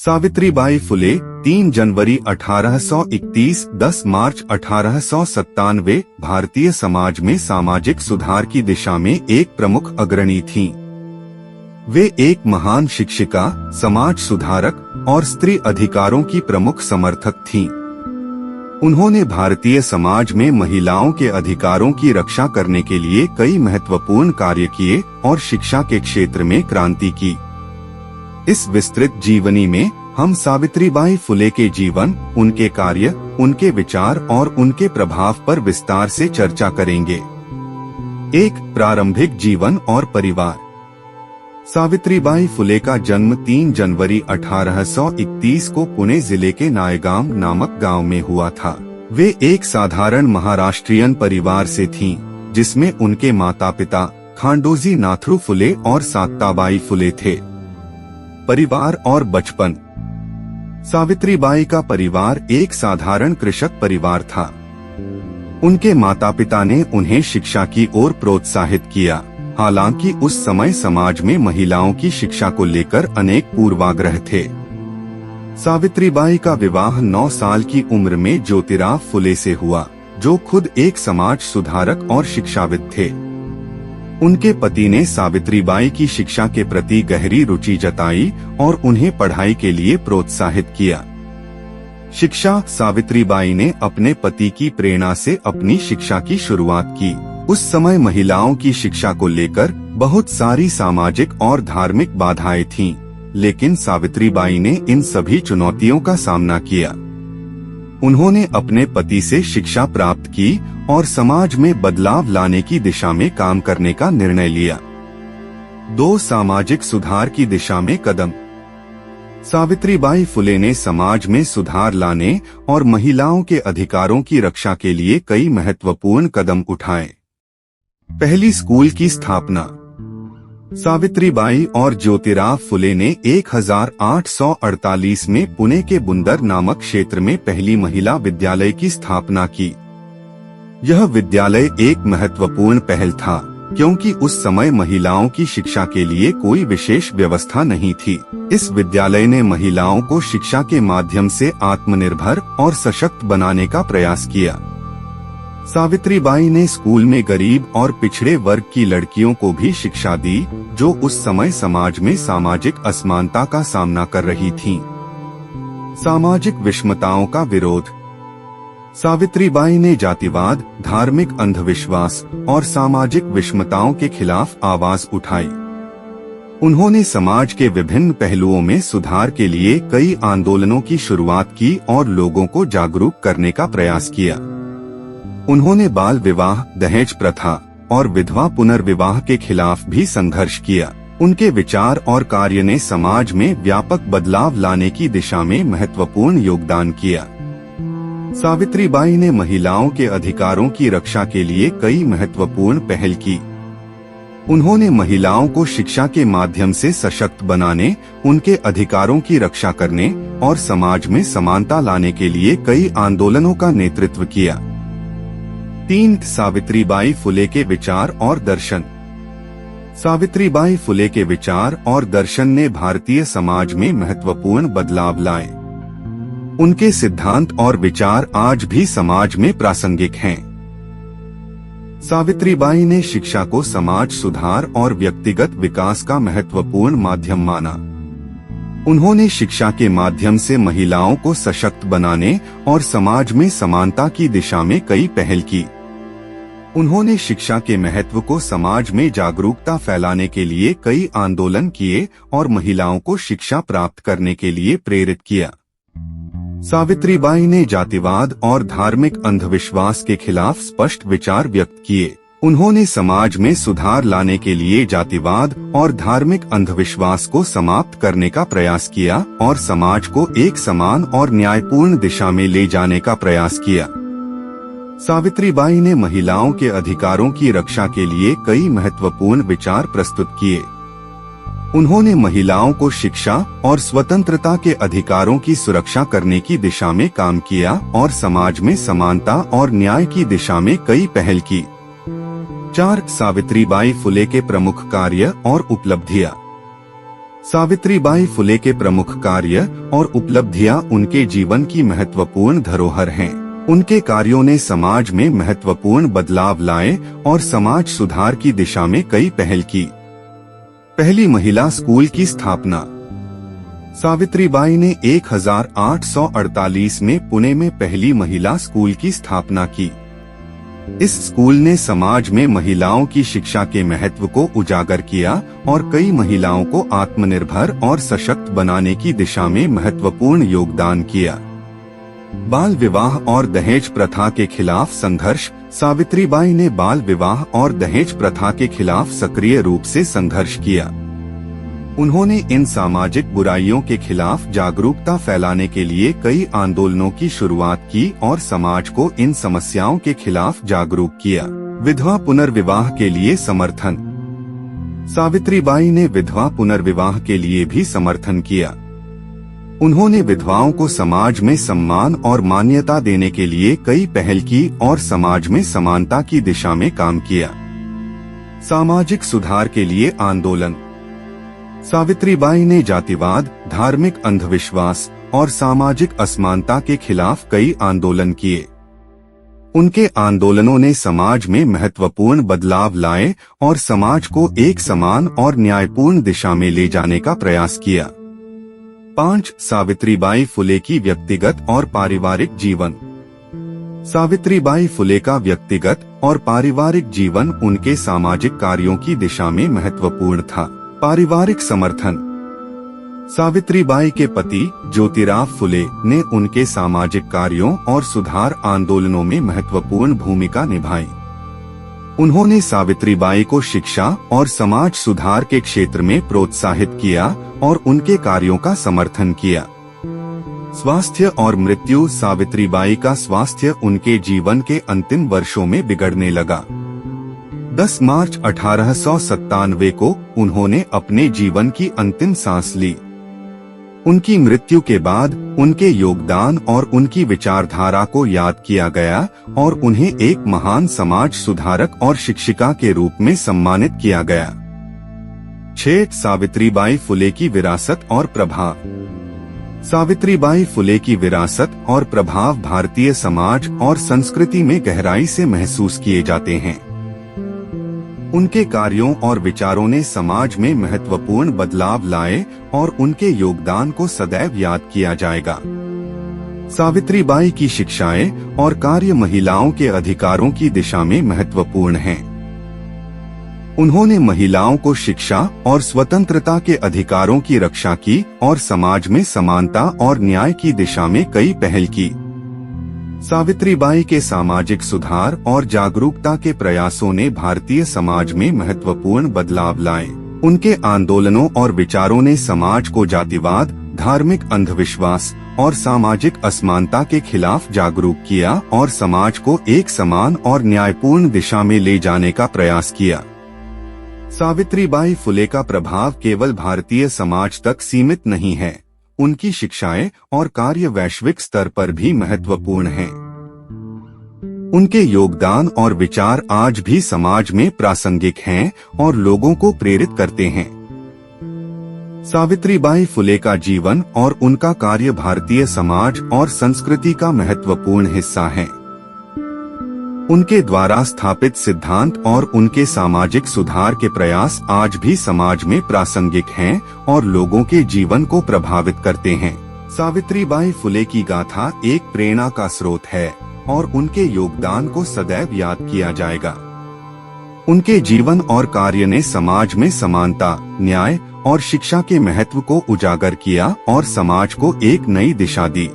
सावित्रीबाई फुले 3 जनवरी 1831 10 मार्च 1897 भारतीय समाज में सामाजिक सुधार की दिशा में एक प्रमुख अग्रणी थीं। वे एक महान शिक्षिका, समाज सुधारक और स्त्री अधिकारों की प्रमुख समर्थक थीं। उन्होंने भारतीय समाज में महिलाओं के अधिकारों की रक्षा करने के लिए कई महत्वपूर्ण कार्य किए और शिक्षा के क्षेत्र में क्रांति की। इस विस्तृत जीवनी में हम सावित्रीबाई फुले के जीवन, उनके कार्य, उनके विचार और उनके प्रभाव पर विस्तार से चर्चा करेंगे। 1. प्रारंभिक जीवन और परिवार। सावित्रीबाई फुले का जन्म 3 जनवरी 1831 को पुणे जिले के नायगांव नामक गांव में हुआ था। वे एक साधारण महाराष्ट्रियन परिवार से थीं, जिसमें उनके माता पिता खांडोजी नाथरू फुले और सात्ताबाई फुले थे। परिवार और बचपन। सावित्रीबाई का परिवार एक साधारण कृषक परिवार था। उनके माता पिता ने उन्हें शिक्षा की ओर प्रोत्साहित किया, हालांकि उस समय समाज में महिलाओं की शिक्षा को लेकर अनेक पूर्वाग्रह थे। सावित्रीबाई का विवाह 9 साल की उम्र में ज्योतिराव फुले से हुआ, जो खुद एक समाज सुधारक और शिक्षाविद थे। उनके पति ने सावित्रीबाई की शिक्षा के प्रति गहरी रुचि जताई और उन्हें पढ़ाई के लिए प्रोत्साहित किया। शिक्षा। सावित्रीबाई ने अपने पति की प्रेरणा से अपनी शिक्षा की शुरुआत की। उस समय महिलाओं की शिक्षा को लेकर बहुत सारी सामाजिक और धार्मिक बाधाएं थीं, लेकिन सावित्रीबाई ने इन सभी चुनौतियों का सामना किया। उन्होंने अपने पति से शिक्षा प्राप्त की और समाज में बदलाव लाने की दिशा में काम करने का निर्णय लिया। 2. सामाजिक सुधार की दिशा में कदम। सावित्रीबाई फुले ने समाज में सुधार लाने और महिलाओं के अधिकारों की रक्षा के लिए कई महत्वपूर्ण कदम उठाए। पहली, स्कूल की स्थापना। सावित्रीबाई और ज्योतिराव फुले ने 1848 में पुणे के बुंदर नामक क्षेत्र में पहली महिला विद्यालय की स्थापना की। यह विद्यालय एक महत्वपूर्ण पहल था, क्योंकि उस समय महिलाओं की शिक्षा के लिए कोई विशेष व्यवस्था नहीं थी। इस विद्यालय ने महिलाओं को शिक्षा के माध्यम से आत्मनिर्भर और सशक्त बनाने का प्रयास किया। सावित्रीबाई ने स्कूल में गरीब और पिछड़े वर्ग की लड़कियों को भी शिक्षा दी, जो उस समय समाज में सामाजिक असमानता का सामना कर रही थीं। सामाजिक विषमताओं का विरोध। सावित्रीबाई ने जातिवाद, धार्मिक अंधविश्वास और सामाजिक विषमताओं के खिलाफ आवाज उठाई। उन्होंने समाज के विभिन्न पहलुओं में सुधार के लिए कई आंदोलनों की शुरुआत की और लोगों को जागरूक करने का प्रयास किया। उन्होंने बाल विवाह, दहेज प्रथा और विधवा पुनर्विवाह के खिलाफ भी संघर्ष किया। उनके विचार और कार्य ने समाज में व्यापक बदलाव लाने की दिशा में महत्वपूर्ण योगदान किया। सावित्रीबाई ने महिलाओं के अधिकारों की रक्षा के लिए कई महत्वपूर्ण पहल की। उन्होंने महिलाओं को शिक्षा के माध्यम से सशक्त बनाने, उनके अधिकारों की रक्षा करने और समाज में समानता लाने के लिए कई आंदोलनों का नेतृत्व किया। 3. सावित्रीबाई फुले के विचार और दर्शन। सावित्रीबाई फुले के विचार और दर्शन ने भारतीय समाज में महत्वपूर्ण बदलाव लाए। उनके सिद्धांत और विचार आज भी समाज में प्रासंगिक हैं। सावित्रीबाई ने शिक्षा को समाज सुधार और व्यक्तिगत विकास का महत्वपूर्ण माध्यम माना। उन्होंने शिक्षा के माध्यम से महिलाओं को सशक्त बनाने और समाज में समानता की दिशा में कई पहल की। उन्होंने शिक्षा के महत्व को समाज में जागरूकता फैलाने के लिए कई आंदोलन किए और महिलाओं को शिक्षा प्राप्त करने के लिए प्रेरित किया। सावित्रीबाई ने जातिवाद और धार्मिक अंधविश्वास के खिलाफ स्पष्ट विचार व्यक्त किए। उन्होंने समाज में सुधार लाने के लिए जातिवाद और धार्मिक अंधविश्वास को समाप्त करने का प्रयास किया और समाज को एक समान और न्यायपूर्ण दिशा में ले जाने का प्रयास किया। सावित्रीबाई ने महिलाओं के अधिकारों की रक्षा के लिए कई महत्वपूर्ण विचार प्रस्तुत किए। उन्होंने महिलाओं को शिक्षा और स्वतंत्रता के अधिकारों की सुरक्षा करने की दिशा में काम किया और समाज में समानता और न्याय की दिशा में कई पहल की। 4. सावित्रीबाई फुले के प्रमुख कार्य और उपलब्धियां। सावित्रीबाई फुले के प्रमुख कार्य और उपलब्धियां उनके जीवन की महत्वपूर्ण धरोहर हैं। उनके कार्यों ने समाज में महत्वपूर्ण बदलाव लाए और समाज सुधार की दिशा में कई पहल की। पहली महिला स्कूल की स्थापना। सावित्रीबाई ने 1848 में पुणे में पहली महिला स्कूल की स्थापना की। इस स्कूल ने समाज में महिलाओं की शिक्षा के महत्व को उजागर किया और कई महिलाओं को आत्मनिर्भर और सशक्त बनाने की दिशा में महत्वपूर्ण योगदान किया। बाल विवाह और दहेज प्रथा के खिलाफ संघर्ष। सावित्रीबाई ने बाल विवाह और दहेज प्रथा के खिलाफ सक्रिय रूप से संघर्ष किया। उन्होंने इन सामाजिक बुराइयों के खिलाफ जागरूकता फैलाने के लिए कई आंदोलनों की शुरुआत की और समाज को इन समस्याओं के खिलाफ जागरूक किया। विधवा पुनर्विवाह के लिए समर्थन। सावित्रीबाई ने विधवा पुनर्विवाह के लिए भी समर्थन किया। उन्होंने विधवाओं को समाज में सम्मान और मान्यता देने के लिए कई पहल की और समाज में समानता की दिशा में काम किया। सामाजिक सुधार के लिए आंदोलन। सावित्रीबाई ने जातिवाद, धार्मिक अंधविश्वास और सामाजिक असमानता के खिलाफ कई आंदोलन किए। उनके आंदोलनों ने समाज में महत्वपूर्ण बदलाव लाए और समाज को एक समान और न्यायपूर्ण दिशा में ले जाने का प्रयास किया। 5. सावित्रीबाई फुले की व्यक्तिगत और पारिवारिक जीवन। सावित्रीबाई फुले का व्यक्तिगत और पारिवारिक जीवन उनके सामाजिक कार्यों की दिशा में महत्वपूर्ण था। पारिवारिक समर्थन। सावित्रीबाई के पति ज्योतिराव फुले ने उनके सामाजिक कार्यों और सुधार आंदोलनों में महत्वपूर्ण भूमिका निभाई। उन्होंने सावित्रीबाई को शिक्षा और समाज सुधार के क्षेत्र में प्रोत्साहित किया और उनके कार्यों का समर्थन किया। स्वास्थ्य और मृत्यु। सावित्रीबाई का स्वास्थ्य उनके जीवन के अंतिम वर्षों में बिगड़ने लगा। 10 मार्च 1897 को उन्होंने अपने जीवन की अंतिम सांस ली। उनकी मृत्यु के बाद उनके योगदान और उनकी विचारधारा को याद किया गया और उन्हें एक महान समाज सुधारक और शिक्षिका के रूप में सम्मानित किया गया। 6. सावित्रीबाई फुले की विरासत और प्रभाव। सावित्रीबाई फुले की विरासत और प्रभाव भारतीय समाज और संस्कृति में गहराई से महसूस किए जाते हैं। उनके कार्यों और विचारों ने समाज में महत्वपूर्ण बदलाव लाए और उनके योगदान को सदैव याद किया जाएगा। सावित्रीबाई की शिक्षाएं और कार्य महिलाओं के अधिकारों की दिशा में महत्वपूर्ण हैं। उन्होंने महिलाओं को शिक्षा और स्वतंत्रता के अधिकारों की रक्षा की और समाज में समानता और न्याय की दिशा में कई पहल की। सावित्रीबाई के सामाजिक सुधार और जागरूकता के प्रयासों ने भारतीय समाज में महत्वपूर्ण बदलाव लाए। उनके आंदोलनों और विचारों ने समाज को जातिवाद, धार्मिक अंधविश्वास और सामाजिक असमानता के खिलाफ जागरूक किया और समाज को एक समान और न्यायपूर्ण दिशा में ले जाने का प्रयास किया। सावित्रीबाई फुले का प्रभाव केवल भारतीय समाज तक सीमित नहीं है, उनकी शिक्षाएं और कार्य वैश्विक स्तर पर भी महत्वपूर्ण हैं। उनके योगदान और विचार आज भी समाज में प्रासंगिक हैं और लोगों को प्रेरित करते हैं। सावित्रीबाई फुले का जीवन और उनका कार्य भारतीय समाज और संस्कृति का महत्वपूर्ण हिस्सा है। उनके द्वारा स्थापित सिद्धांत और उनके सामाजिक सुधार के प्रयास आज भी समाज में प्रासंगिक हैं और लोगों के जीवन को प्रभावित करते हैं। सावित्रीबाई फुले की गाथा एक प्रेरणा का स्रोत है और उनके योगदान को सदैव याद किया जाएगा। उनके जीवन और कार्य ने समाज में समानता, न्याय और शिक्षा के महत्व को उजागर किया और समाज को एक नई दिशा दी।